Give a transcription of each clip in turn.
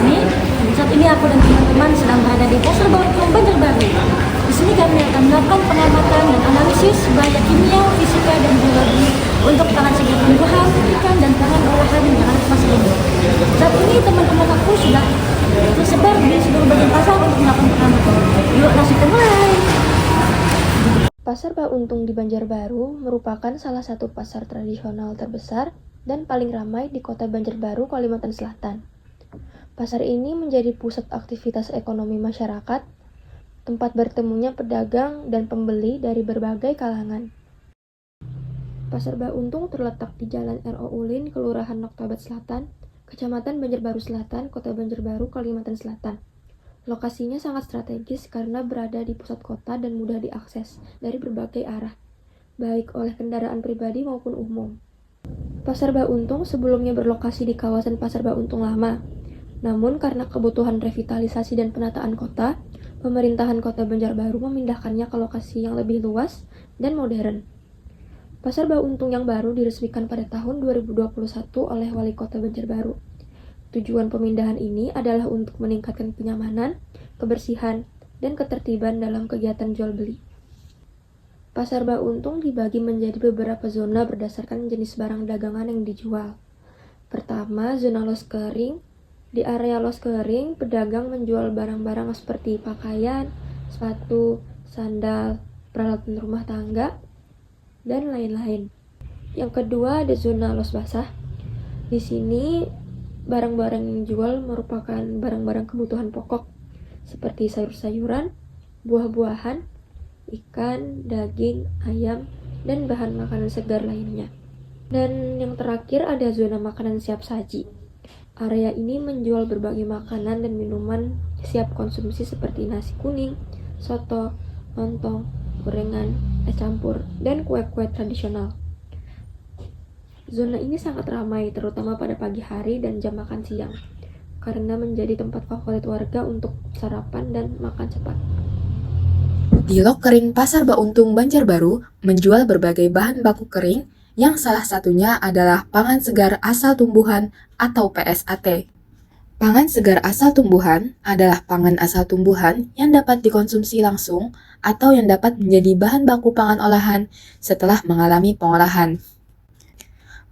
ini. Saat ini aku dan teman-teman sedang berada di Pasar Bauntong Banjarbaru. Di sini kami akan melakukan pengamatan dan analisis bahaya kimia, fisika, dan biologi untuk pangan segar tumbuhan, ikan, dan pangan olahan yang ada di pasar ini. Saat ini teman-teman aku sudah tersebar di seluruh bagian pasar untuk melakukan pengamatan. Yuk langsung kita mulai. Pasar Bauntong di Banjarbaru merupakan salah satu pasar tradisional terbesar dan paling ramai di kota Banjarbaru, Kalimantan Selatan. Pasar ini menjadi pusat aktivitas ekonomi masyarakat, tempat bertemunya pedagang dan pembeli dari berbagai kalangan. Pasar Bauntong terletak di Jalan R.O. Ulin, Kelurahan Noktabat Selatan, Kecamatan Banjarbaru Selatan, Kota Banjarbaru, Kalimantan Selatan. Lokasinya sangat strategis karena berada di pusat kota dan mudah diakses dari berbagai arah, baik oleh kendaraan pribadi maupun umum. Pasar Bauntong sebelumnya berlokasi di kawasan Pasar Bauntong Lama. Namun karena kebutuhan revitalisasi dan penataan kota, pemerintahan Kota Banjarbaru memindahkannya ke lokasi yang lebih luas dan modern. Pasar Bauntong yang baru diresmikan pada tahun 2021 oleh Wali Kota Banjarbaru. Tujuan pemindahan ini adalah untuk meningkatkan kenyamanan, kebersihan, dan ketertiban dalam kegiatan jual beli. Pasar Bauntong dibagi menjadi beberapa zona berdasarkan jenis barang dagangan yang dijual. Pertama, zona los kering. Di area los kering, pedagang menjual barang-barang seperti pakaian, sepatu, sandal, peralatan rumah tangga, dan lain-lain. Yang kedua, ada zona los basah. Di sini, barang-barang yang dijual merupakan barang-barang kebutuhan pokok, seperti sayur-sayuran, buah-buahan, ikan, daging, ayam, dan bahan makanan segar lainnya. Dan yang terakhir ada zona makanan siap saji. Area ini menjual berbagai makanan dan minuman siap konsumsi seperti nasi kuning, soto, lontong, gorengan, es campur, dan kue-kue tradisional. Zona ini sangat ramai terutama pada pagi hari dan jam makan siang, karena menjadi tempat favorit warga untuk sarapan dan makan cepat. Di Lok Kering Pasar Bauntong Banjarbaru menjual berbagai bahan baku kering yang salah satunya adalah pangan segar asal tumbuhan atau PSAT. Pangan segar asal tumbuhan adalah pangan asal tumbuhan yang dapat dikonsumsi langsung atau yang dapat menjadi bahan baku pangan olahan setelah mengalami pengolahan.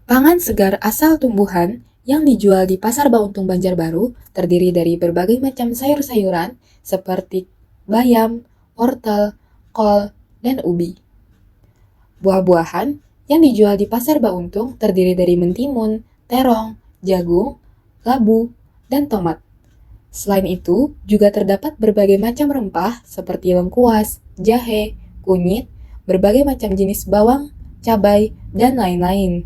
Pangan segar asal tumbuhan yang dijual di Pasar Bauntong Banjarbaru terdiri dari berbagai macam sayur-sayuran seperti bayam, wortel, kol, dan ubi. Buah-buahan yang dijual di Pasar Bauntong terdiri dari mentimun, terong, jagung, labu, dan tomat. Selain itu, juga terdapat berbagai macam rempah seperti lengkuas, jahe, kunyit, berbagai macam jenis bawang, cabai, dan lain-lain.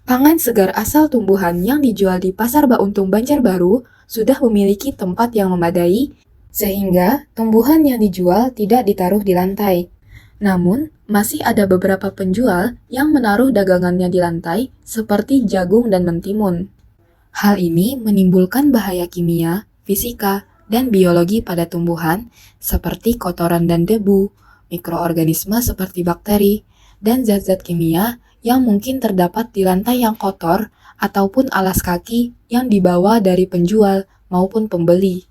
Pangan segar asal tumbuhan yang dijual di Pasar Bauntong Banjarbaru sudah memiliki tempat yang memadai, sehingga tumbuhan yang dijual tidak ditaruh di lantai. Namun, masih ada beberapa penjual yang menaruh dagangannya di lantai, seperti jagung dan mentimun. Hal ini menimbulkan bahaya kimia, fisika, dan biologi pada tumbuhan, seperti kotoran dan debu, mikroorganisme seperti bakteri, dan zat-zat kimia yang mungkin terdapat di lantai yang kotor ataupun alas kaki yang dibawa dari penjual maupun pembeli.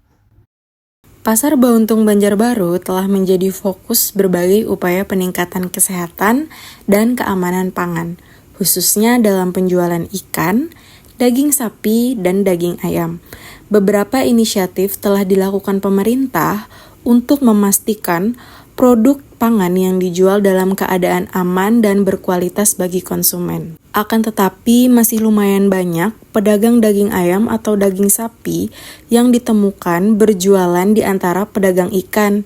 Pasar Bauntong Banjarbaru telah menjadi fokus berbagai upaya peningkatan kesehatan dan keamanan pangan, khususnya dalam penjualan ikan, daging sapi, dan daging ayam. Beberapa inisiatif telah dilakukan pemerintah untuk memastikan produk pangan yang dijual dalam keadaan aman dan berkualitas bagi konsumen. Akan tetapi masih lumayan banyak pedagang daging ayam atau daging sapi yang ditemukan berjualan di antara pedagang ikan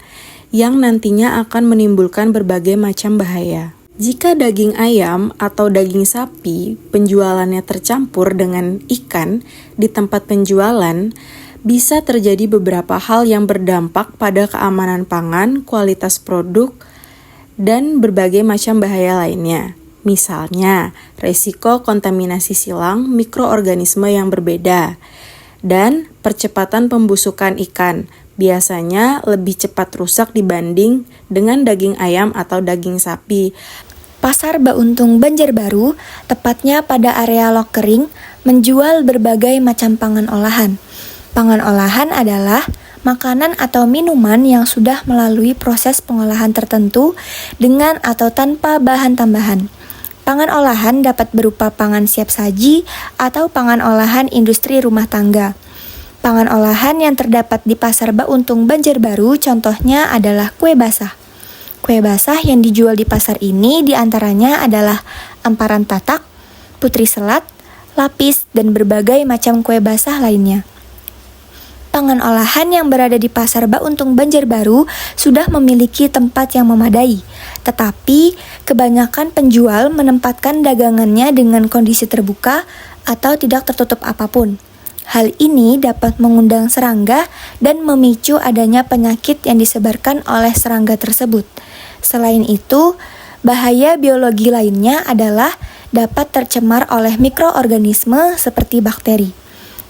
yang nantinya akan menimbulkan berbagai macam bahaya. Jika daging ayam atau daging sapi penjualannya tercampur dengan ikan di tempat penjualan, bisa terjadi beberapa hal yang berdampak pada keamanan pangan, kualitas produk, dan berbagai macam bahaya lainnya. Misalnya, risiko kontaminasi silang mikroorganisme yang berbeda, dan percepatan pembusukan ikan. Biasanya lebih cepat rusak dibanding dengan daging ayam atau daging sapi. Pasar Bauntong Banjarbaru, tepatnya pada area Lok Kering, menjual berbagai macam pangan olahan, Pangan olahan adalah makanan atau minuman yang sudah melalui proses pengolahan tertentu dengan atau tanpa bahan tambahan. Pangan olahan dapat berupa pangan siap saji atau pangan olahan industri rumah tangga. Pangan olahan yang terdapat di Pasar Bauntung Banjarbaru contohnya adalah kue basah. Kue basah yang dijual di pasar ini diantaranya adalah amparan tatak, putri selat, lapis, dan berbagai macam kue basah lainnya. Pangan olahan yang berada di Pasar Bauntung Banjarbaru sudah memiliki tempat yang memadai, tetapi kebanyakan penjual menempatkan dagangannya dengan kondisi terbuka atau tidak tertutup apapun. Hal ini dapat mengundang serangga dan memicu adanya penyakit yang disebarkan oleh serangga tersebut. Selain itu, bahaya biologi lainnya adalah dapat tercemar oleh mikroorganisme seperti bakteri.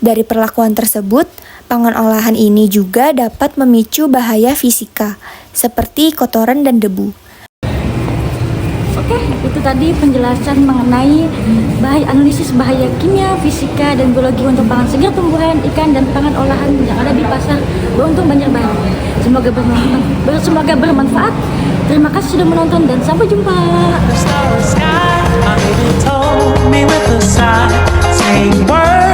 Dari perlakuan tersebut, pangan olahan ini juga dapat memicu bahaya fisika, seperti kotoran dan debu. Oke, itu tadi penjelasan mengenai analisis bahaya kimia, fisika, dan biologi untuk pangan segar, tumbuhan, ikan, dan pangan olahan yang ada di Pasar Bauntung Banjarbaru. Semoga bermanfaat. Terima kasih sudah menonton dan sampai jumpa. Told me with a sigh, saying words